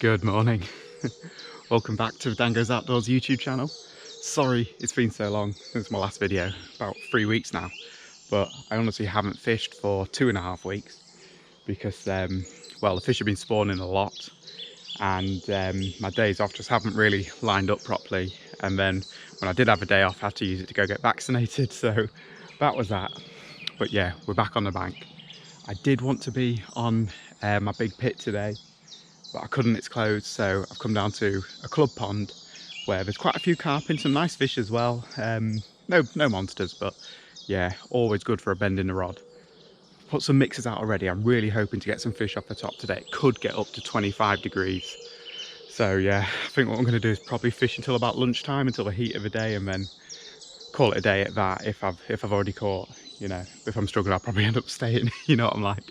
Good morning. Welcome back to DanGoesOutdoors YouTube channel. Sorry it's been so long since my last video, about 3 weeks now, but I honestly haven't fished for 2.5 weeks because well, the fish have been spawning a lot, and my days off just haven't really lined up properly, and then when I did have a day off I had to use it to go get vaccinated, so that was that. But yeah, we're back on the bank. I did want to be on my big pit today, but I couldn't, it's closed, so I've come down to a club pond where there's quite a few carp and some nice fish as well. No monsters, but yeah, always good for a bend in the rod. Put some mixers out already. I'm really hoping to get some fish off the top today. It could get up to 25 degrees. So yeah, I think what I'm going to do is probably fish until about lunchtime, until the heat of the day, and then call it a day at that. If I've already caught, you know, if I'm struggling, I'll probably end up staying. You know what I'm like.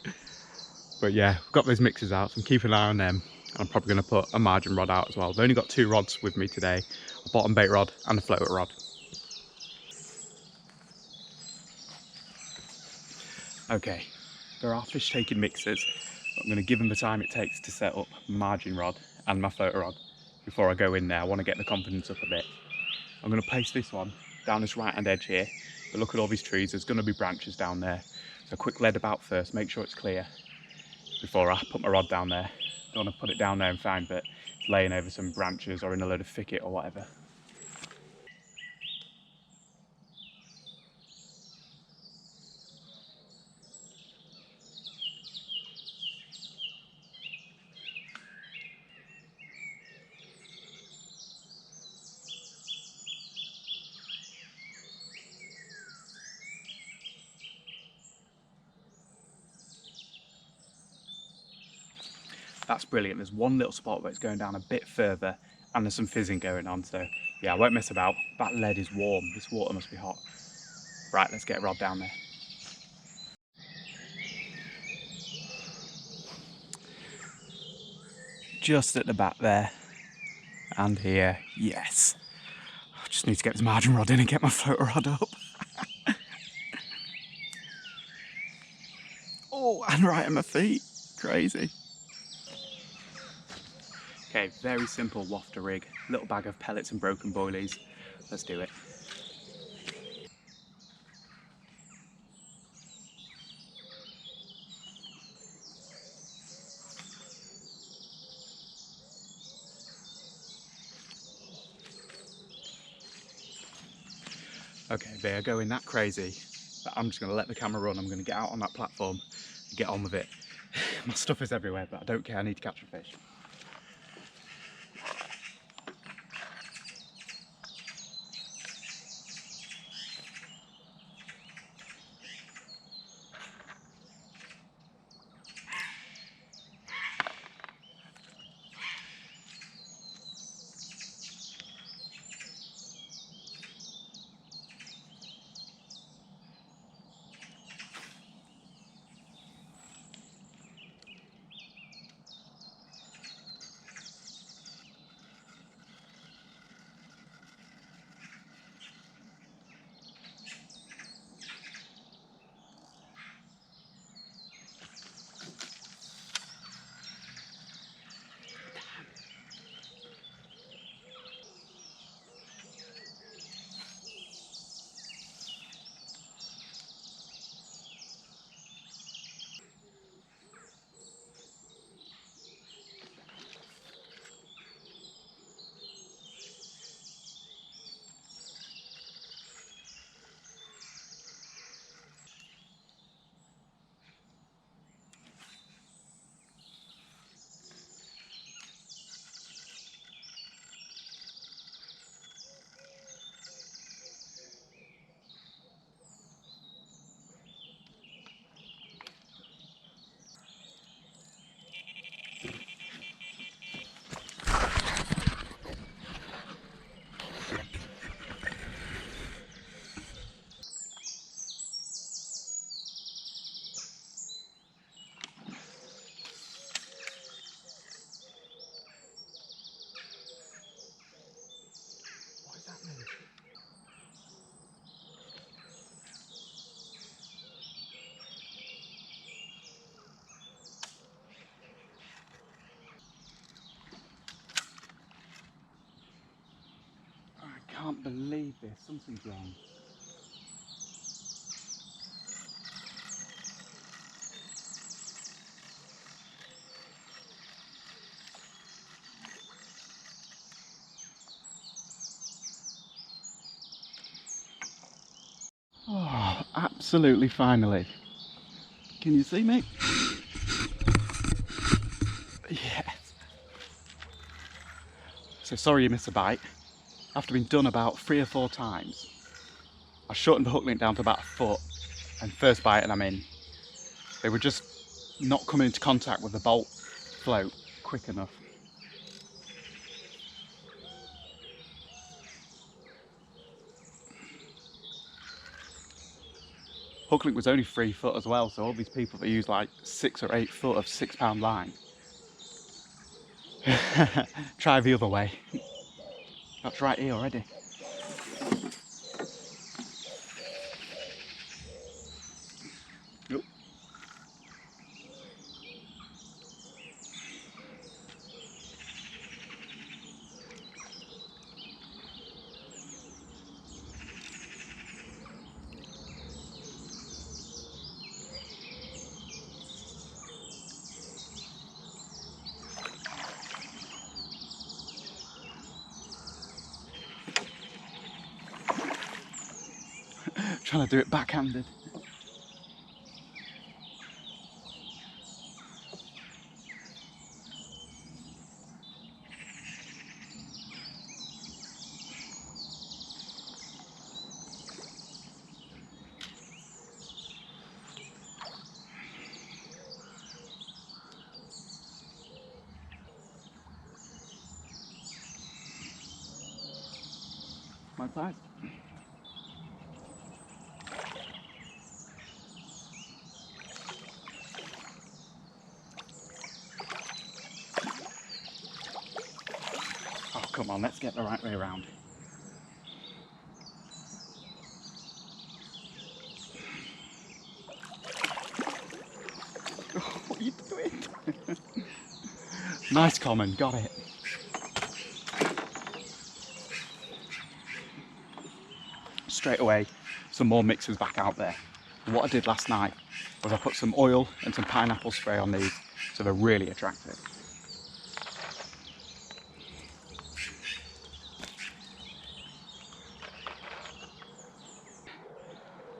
But yeah, we've got those mixers out, so I'm keeping an eye on them. I'm probably going to put a margin rod out as well. I've only got 2 rods with me today, a bottom bait rod and a floater rod. Okay, there are fish taking mixers. I'm going to give them the time it takes to set up margin rod and my floater rod before I go in there. I want to get the confidence up a bit. I'm going to place this one down this right hand edge here, but look at all these trees, there's going to be branches down there. So quick lead about first, make sure it's clear before I put my rod down there. Don't want to put it down there and find that it's laying over some branches or in a load of thicket or whatever. That's brilliant. There's one little spot where it's going down a bit further and there's some fizzing going on, so yeah, I won't mess about. That lead is warm, this water must be hot. Right, let's get a rod down there. Just at the back there and here, yes. I just need to get this margin rod in and get my floater rod up. Oh, and right at my feet, crazy. Okay, very simple wafter rig, little bag of pellets and broken boilies. Let's do it. Okay, they are going that crazy that I'm just going to let the camera run. I'm going to get out on that platform and get on with it. My stuff is everywhere, but I don't care, I need to catch a fish. can't believe this. Something's wrong. Oh, absolutely finally. Can you see me? Yes. So sorry you missed a bite. After being done about 3 or 4 times, I shortened the hook link down to about a foot, and first bite and I'm in. They were just not coming into contact with the bolt float quick enough. Hook link was only 3 foot as well, so all these people that use like 6 or 8 foot of 6-pound line, try the other way. That's right here already. Nope. Trying to do it backhanded. My size. Oh, come on, let's get the right way around. Oh, what are you doing? Nice common, got it. Straight away, some more mixers back out there. And what I did last night was I put some oil and some pineapple spray on these, so they're really attractive.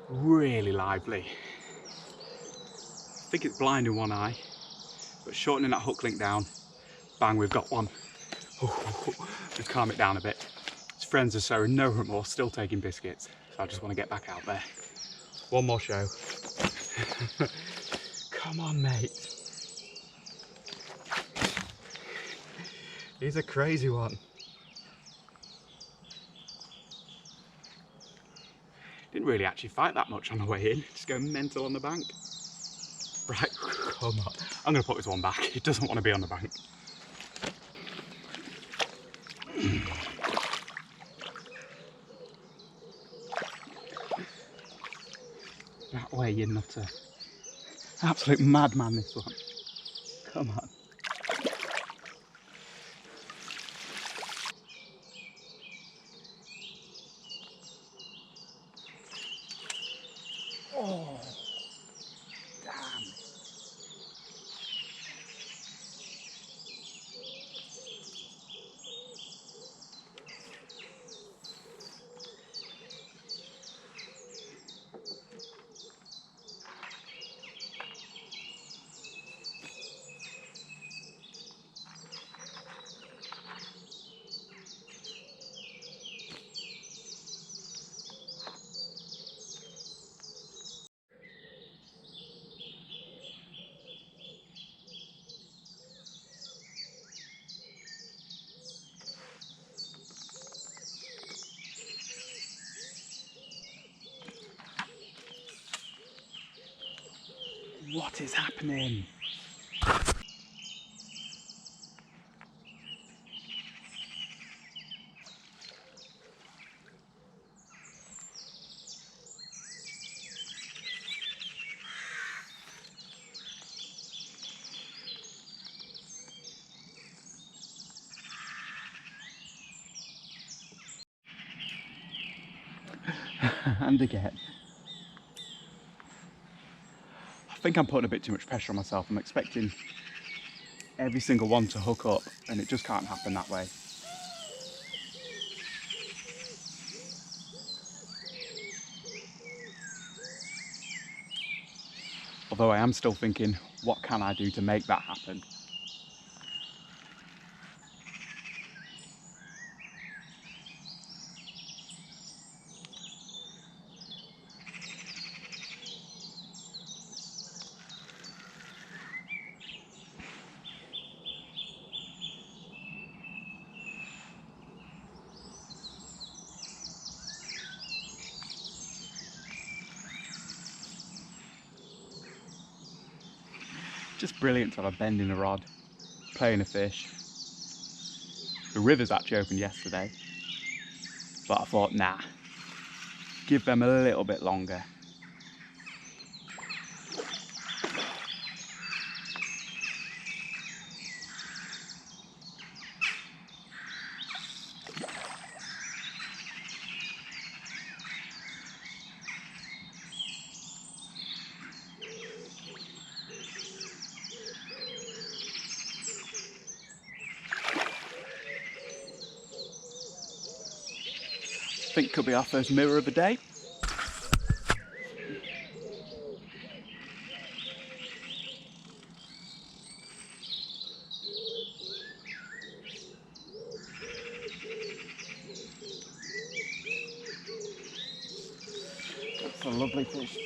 Really lively. I think it's blind in one eye, but shortening that hook link down, bang, we've got one. Just calm it down a bit. His friends are showing no remorse, still taking biscuits, so I just want to get back out there. One more show. Come on, mate. He's a crazy one. Didn't really actually fight that much on the way in, just going mental on the bank. Right, come on. I'm going to put this one back. He doesn't want to be on the bank. That way, you nutter. Absolute madman, this one. Come on. Oh, damn. What is happening? And again. I think I'm putting a bit too much pressure on myself. I'm expecting every single one to hook up, and it just can't happen that way. Although I am still thinking, what can I do to make that happen? Just brilliant to have a bend in a rod, playing a fish. The river's actually opened yesterday, but I thought, nah, give them a little bit longer. I think could be our first mirror of the day. That's a lovely fish.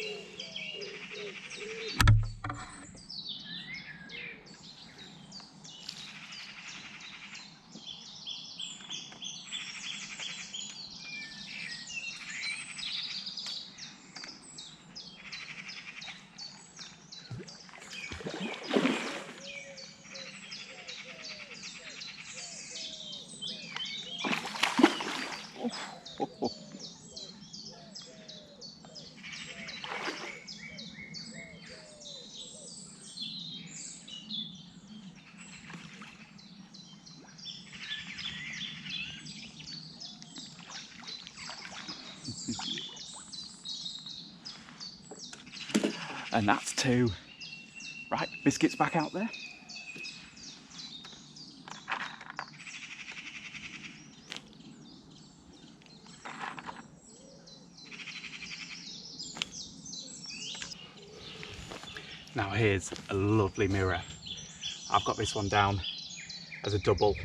And that's two. Right, biscuits back out there. Now here's a lovely mirror. I've got this one down as a double.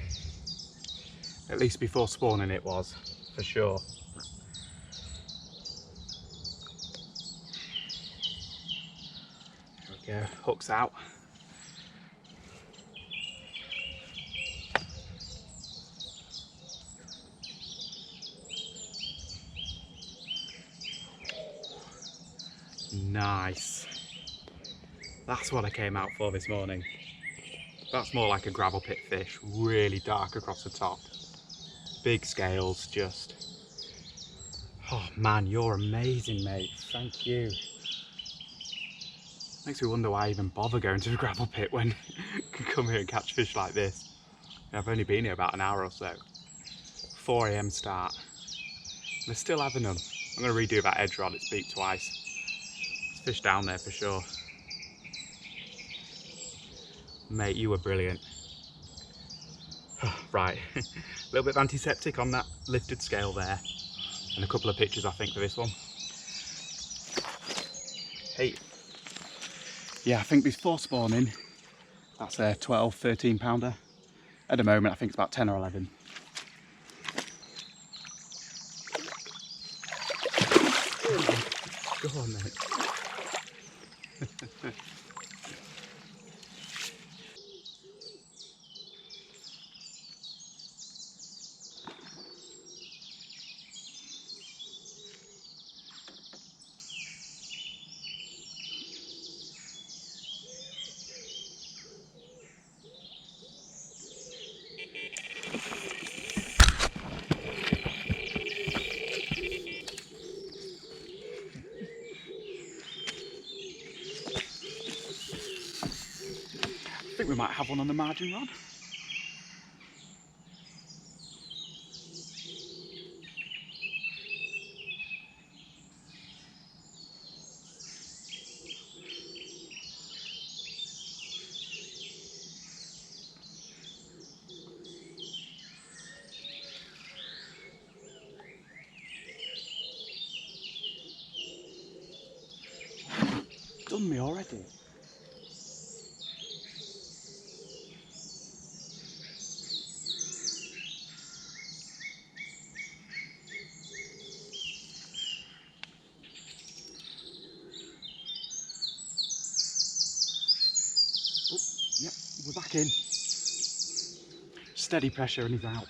At least before spawning it was, for sure. There we go, hooks out. Nice. That's what I came out for this morning. That's more like a gravel pit fish, really dark across the top. Big scales, just... Oh man, you're amazing, mate. Thank you. Makes me wonder why I even bother going to a gravel pit when I can come here and catch fish like this. I've only been here about an hour or so. 4 AM start. And they're still having them. I'm going to redo that edge rod, it's beat twice. There's fish down there for sure. Mate, you were brilliant. Right, a little bit of antiseptic on that lifted scale there. And a couple of pictures I think for this one. Hey. Yeah, I think before spawning, that's a 12, 13 pounder. At the moment, I think it's about 10 or 11. Go on, mate. I think we might have one on the margin rod. me already. Oh, yep, we're back in. Steady pressure and he's out.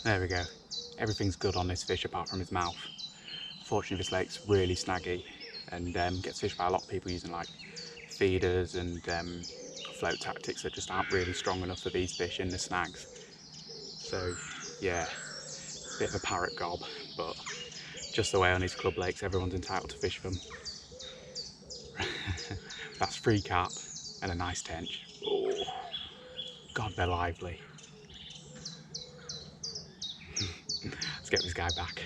There we go. Everything's good on this fish apart from his mouth. Fortunately, this lake's really snaggy and gets fished by a lot of people using like feeders and float tactics that just aren't really strong enough for these fish in the snags. So yeah, bit of a parrot gob, but just the way on these club lakes, everyone's entitled to fish them. That's free carp and a nice tench. Oh, God, they're lively. Let's get this guy back.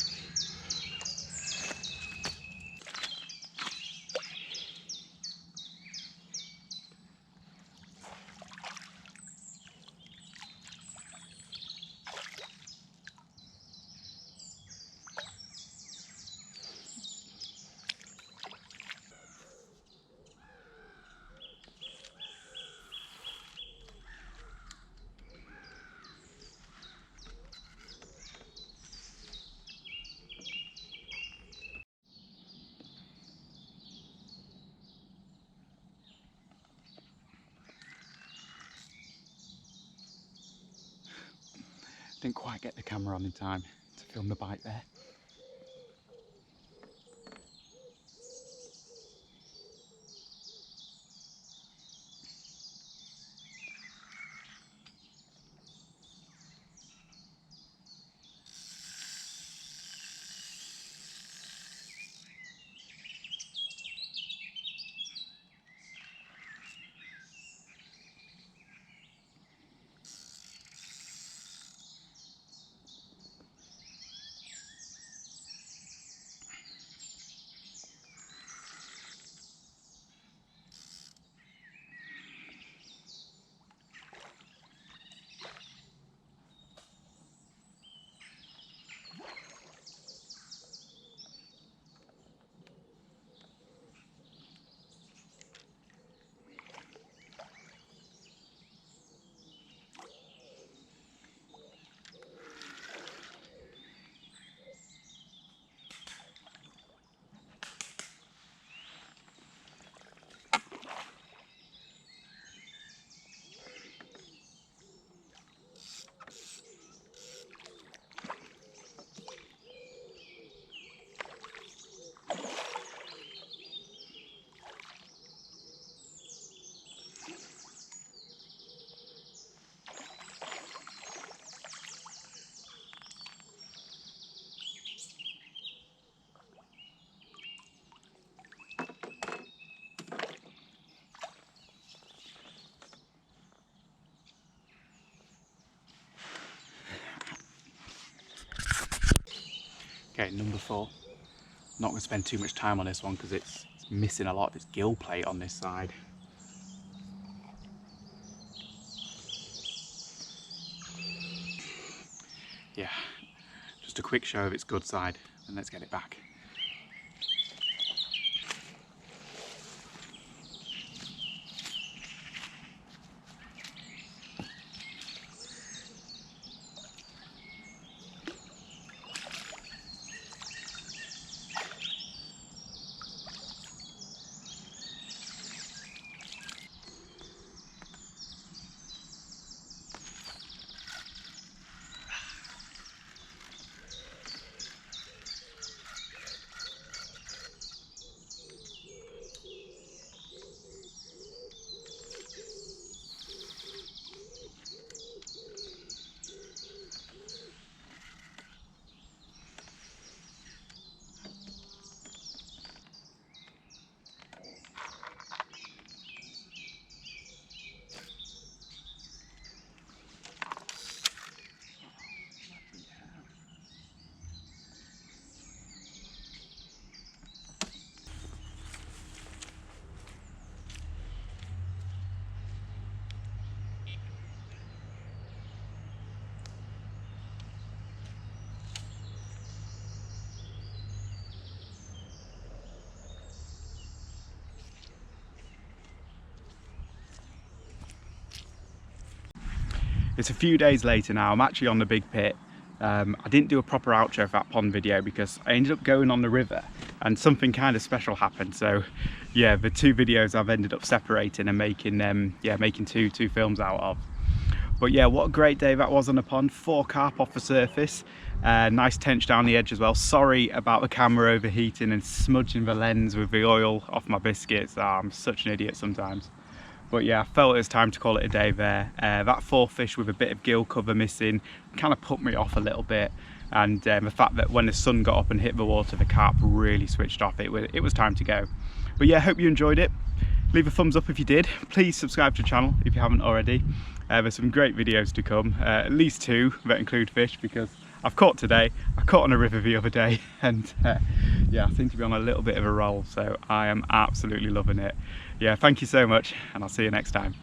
Didn't quite get the camera on in time to film the bite there. Okay, number 4. Not going to spend too much time on this one because it's missing a lot of its gill plate on this side. Yeah, just a quick show of its good side, and let's get it back. It's a few days later now. I'm actually on the big pit. I didn't do a proper outro for that pond video because I ended up going on the river and something kind of special happened. So yeah, the 2 videos I've ended up separating and making making two films out of. But yeah, what a great day that was on the pond. 4 carp off the surface. Nice tench down the edge as well. Sorry about the camera overheating and smudging the lens with the oil off my biscuits. I'm such an idiot sometimes. But yeah, I felt it was time to call it a day there. That 4 fish with a bit of gill cover missing kind of put me off a little bit. And the fact that when the sun got up and hit the water, the carp really switched off. It was time to go. But yeah, hope you enjoyed it. Leave a thumbs up if you did. Please subscribe to the channel if you haven't already. There's some great videos to come, at least 2 that include fish, because I've caught today, I caught on a river the other day, and yeah, I seem to be on a little bit of a roll, so I am absolutely loving it. Yeah, thank you so much, and I'll see you next time.